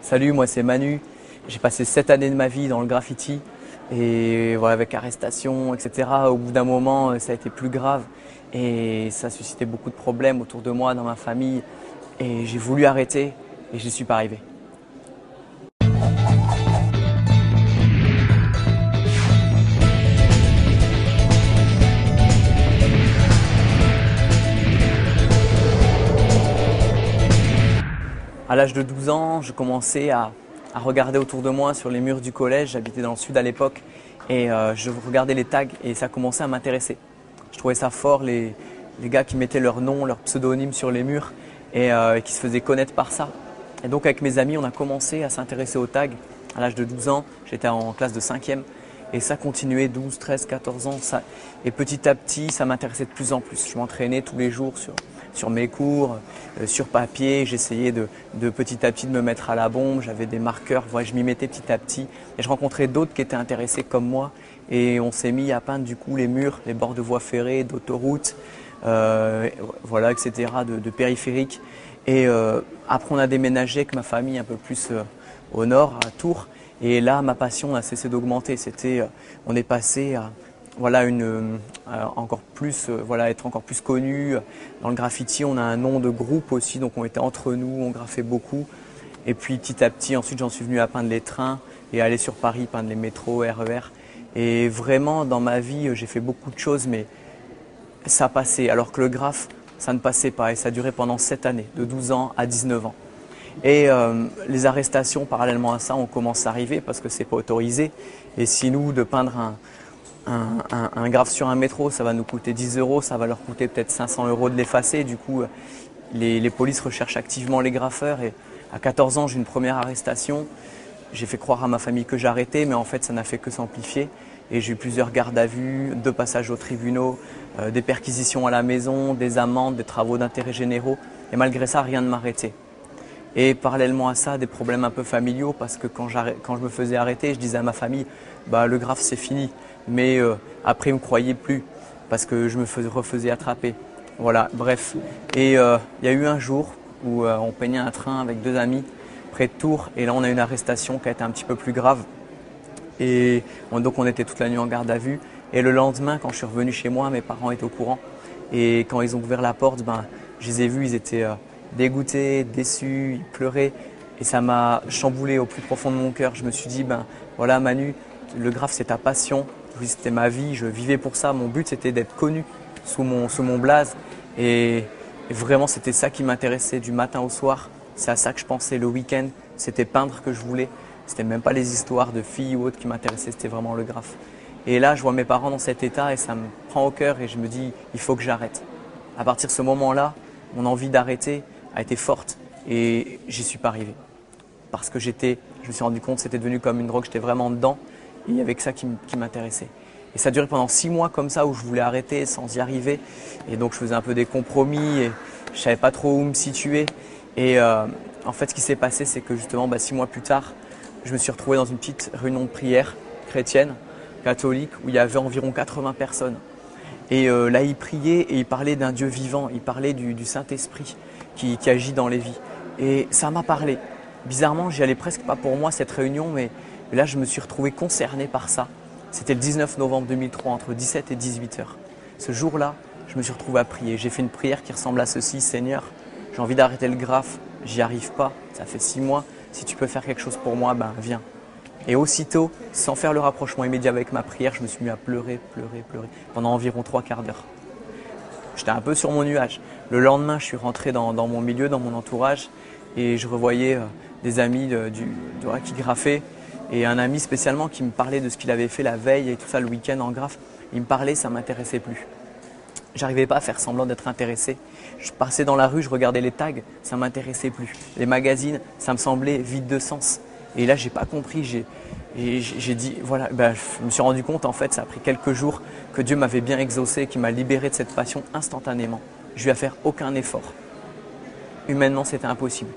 Salut, moi c'est Manu. J'ai passé 7 années de ma vie dans le graffiti et voilà, avec arrestation, etc. Au bout d'un moment, ça a été plus grave et ça a suscité beaucoup de problèmes autour de moi, dans ma famille. Et j'ai voulu arrêter et j'y suis pas arrivé. À l'âge de 12 ans, je commençais à regarder autour de moi sur les murs du collège. J'habitais dans le sud à l'époque et je regardais les tags et ça commençait à m'intéresser. Je trouvais ça fort, les gars qui mettaient leur nom, leur pseudonyme sur les murs et qui se faisaient connaître par ça. Et donc avec mes amis, on a commencé à s'intéresser aux tags. À l'âge de 12 ans, j'étais en classe de 5e et ça continuait 12, 13, 14 ans. Et petit à petit, ça m'intéressait de plus en plus. Je m'entraînais tous les jours sur mes cours, sur papier. J'essayais de petit à petit de me mettre à la bombe. J'avais des marqueurs, je m'y mettais petit à petit. Et je rencontrais d'autres qui étaient intéressés comme moi. Et on s'est mis à peindre du coup les murs, les bords de voies ferrées, d'autoroutes, voilà, etc., de périphériques. Et après, on a déménagé avec ma famille un peu plus au nord, à Tours. Et là, ma passion a cessé d'augmenter. On est passé à encore plus, être encore plus connu. Dans le graffiti, on a un nom de groupe aussi, donc on était entre nous, on graffait beaucoup. Et puis petit à petit, ensuite, j'en suis venu à peindre les trains et aller sur Paris, peindre les métros, RER. Et vraiment, dans ma vie, j'ai fait beaucoup de choses, mais ça passait. Alors que le graphe, ça ne passait pas. Et ça a duré pendant 7 années, de 12 ans à 19 ans. Et les arrestations, parallèlement à ça, ont commencé à arriver parce que c'est pas autorisé. Et si nous, de peindre un graphe sur un métro, ça va nous coûter 10 €, ça va leur coûter peut-être 500 € de l'effacer. Du coup, les polices recherchent activement les graffeurs. Et à 14 ans, j'ai une première arrestation. J'ai fait croire à ma famille que j'arrêtais, mais en fait, ça n'a fait que s'amplifier. Et j'ai eu plusieurs gardes à vue, 2 passages aux tribunaux, des perquisitions à la maison, des amendes, des travaux d'intérêt généraux. Et malgré ça, rien ne m'arrêtait. Et parallèlement à ça, des problèmes un peu familiaux parce que quand je me faisais arrêter, je disais à ma famille, le graphe c'est fini. Mais après, ils ne me croyaient plus parce que je me refaisais attraper. Voilà, bref. Et il y a eu un jour où on peignait un train avec 2 amis près de Tours. Et là, on a eu une arrestation qui a été un petit peu plus grave. Et donc, on était toute la nuit en garde à vue. Et le lendemain, quand je suis revenu chez moi, mes parents étaient au courant. Et quand ils ont ouvert la porte, je les ai vus, ils étaient dégoûtés, déçus, ils pleuraient. Et ça m'a chamboulé au plus profond de mon cœur. Je me suis dit, voilà Manu, le graphe c'est ta passion. C'était ma vie, je vivais pour ça. Mon but c'était d'être connu sous mon blaze. Et vraiment c'était ça qui m'intéressait du matin au soir. C'est à ça que je pensais le week-end. C'était peindre que je voulais. C'était même pas les histoires de filles ou autres qui m'intéressaient, c'était vraiment le graphe. Et là je vois mes parents dans cet état et ça me prend au cœur et je me dis, il faut que j'arrête. À partir de ce moment-là, mon envie d'arrêter a été forte et j'y suis pas arrivé. Parce que je me suis rendu compte que c'était devenu comme une drogue, j'étais vraiment dedans et il y avait que ça qui m'intéressait. Et ça a duré pendant 6 mois comme ça où je voulais arrêter sans y arriver. Et donc je faisais un peu des compromis et je savais pas trop où me situer. Et en fait ce qui s'est passé c'est que justement 6 mois plus tard, je me suis retrouvé dans une petite réunion de prière chrétienne, catholique, où il y avait environ 80 personnes. Et là ils priaient et ils parlaient d'un Dieu vivant, ils parlaient du Saint-Esprit qui agit dans les vies. Et ça m'a parlé. Bizarrement, j'y allais presque pas pour moi cette réunion, mais là je me suis retrouvé concerné par ça. C'était le 19 novembre 2003, entre 17 et 18 heures. Ce jour-là, je me suis retrouvé à prier. J'ai fait une prière qui ressemble à ceci: Seigneur, j'ai envie d'arrêter le graphe, j'y arrive pas, ça fait 6 mois. Si tu peux faire quelque chose pour moi, viens. Et aussitôt, sans faire le rapprochement immédiat avec ma prière, je me suis mis à pleurer pendant environ 3/4 d'heure. J'étais un peu sur mon nuage. Le lendemain, je suis rentré dans mon milieu, dans mon entourage, et je revoyais des amis qui graffaient, et un ami spécialement qui me parlait de ce qu'il avait fait la veille et tout ça le week-end en graphe. Il me parlait, ça ne m'intéressait plus. J'arrivais pas à faire semblant d'être intéressé. Je passais dans la rue, je regardais les tags, ça ne m'intéressait plus. Les magazines, ça me semblait vide de sens. Et là, j'ai pas compris. J'ai dit, voilà, je me suis rendu compte, en fait, ça a pris quelques jours, que Dieu m'avait bien exaucé, qu'il m'a libéré de cette passion instantanément. Je lui ai à faire aucun effort. Humainement, c'était impossible.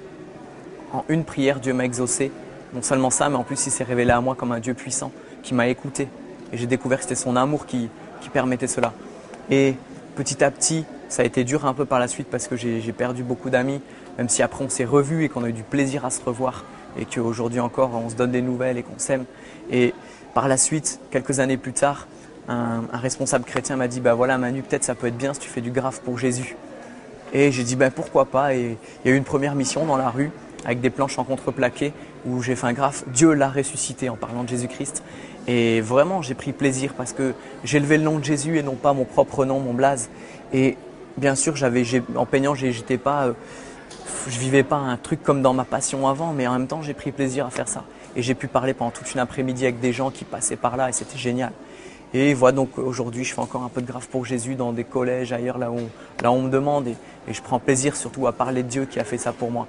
En une prière, Dieu m'a exaucé. Non seulement ça, mais en plus, il s'est révélé à moi comme un Dieu puissant, qui m'a écouté. Et j'ai découvert que c'était son amour qui permettait cela. Et petit à petit, Ça a été dur un peu par la suite parce que j'ai perdu beaucoup d'amis, même si après on s'est revus et qu'on a eu du plaisir à se revoir et qu'aujourd'hui encore on se donne des nouvelles et qu'on s'aime. Et par la suite, quelques années plus tard, un responsable chrétien m'a dit « Bah voilà Manu, peut-être ça peut être bien si tu fais du graphe pour Jésus ». Et j'ai dit « Pourquoi pas ?» Et il y a eu une première mission dans la rue avec des planches en contreplaqué où j'ai fait un graphe « Dieu l'a ressuscité » en parlant de Jésus-Christ. Et vraiment j'ai pris plaisir parce que j'ai levé le nom de Jésus et non pas mon propre nom, mon blaze. Et bien sûr, en peignant, je vivais pas un truc comme dans ma passion avant, mais en même temps, j'ai pris plaisir à faire ça. Et j'ai pu parler pendant toute une après-midi avec des gens qui passaient par là et c'était génial. Et voilà, donc aujourd'hui, je fais encore un peu de graphe pour Jésus dans des collèges, ailleurs, là où on me demande. Et je prends plaisir surtout à parler de Dieu qui a fait ça pour moi.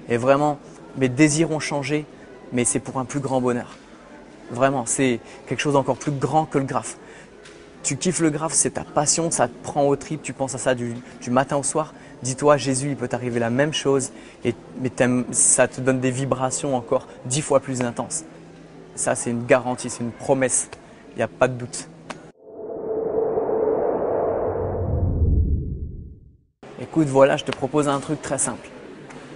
Et vraiment, mes désirs ont changé, mais c'est pour un plus grand bonheur. Vraiment, c'est quelque chose d'encore plus grand que le graphe. Tu kiffes le graphe, c'est ta passion, ça te prend au trip, tu penses à ça du matin au soir. Dis-toi, Jésus, il peut t'arriver la même chose, mais ça te donne des vibrations encore 10 fois plus intenses. Ça, c'est une garantie, c'est une promesse, il n'y a pas de doute. Écoute, voilà, je te propose un truc très simple.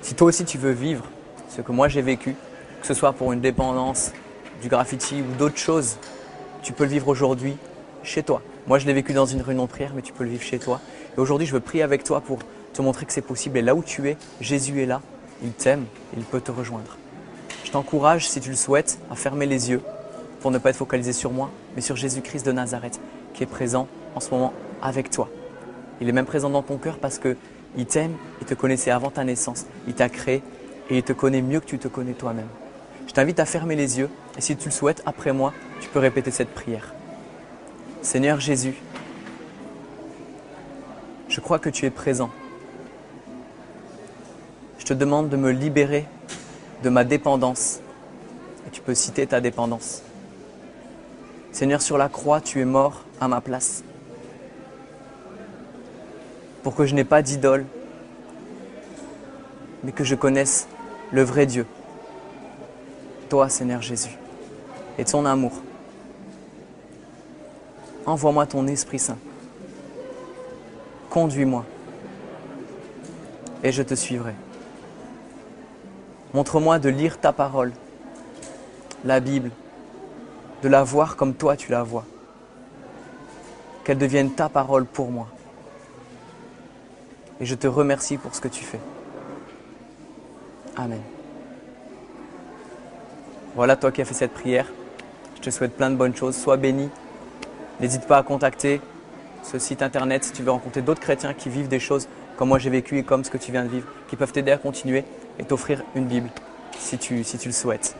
Si toi aussi tu veux vivre ce que moi j'ai vécu, que ce soit pour une dépendance, du graffiti ou d'autres choses, tu peux le vivre aujourd'hui chez toi. Moi, je l'ai vécu dans une réunion de prière, mais tu peux le vivre chez toi. Et aujourd'hui, je veux prier avec toi pour te montrer que c'est possible. Et là où tu es, Jésus est là, il t'aime, il peut te rejoindre. Je t'encourage, si tu le souhaites, à fermer les yeux pour ne pas être focalisé sur moi, mais sur Jésus-Christ de Nazareth, qui est présent en ce moment avec toi. Il est même présent dans ton cœur parce qu'il t'aime, il te connaissait avant ta naissance, il t'a créé et il te connaît mieux que tu te connais toi-même. Je t'invite à fermer les yeux et si tu le souhaites, après moi, tu peux répéter cette prière. Seigneur Jésus, je crois que tu es présent. Je te demande de me libérer de ma dépendance. Et tu peux citer ta dépendance. Seigneur, sur la croix, tu es mort à ma place. Pour que je n'ai pas d'idole, mais que je connaisse le vrai Dieu. Toi, Seigneur Jésus, et ton amour. Envoie-moi ton Esprit Saint. Conduis-moi et je te suivrai. Montre-moi de lire ta parole, la Bible, de la voir comme toi tu la vois. Qu'elle devienne ta parole pour moi. Et je te remercie pour ce que tu fais. Amen. Voilà, toi qui as fait cette prière, je te souhaite plein de bonnes choses. Sois béni. N'hésite pas à contacter ce site internet si tu veux rencontrer d'autres chrétiens qui vivent des choses comme moi j'ai vécu et comme ce que tu viens de vivre, qui peuvent t'aider à continuer et t'offrir une Bible si tu le souhaites.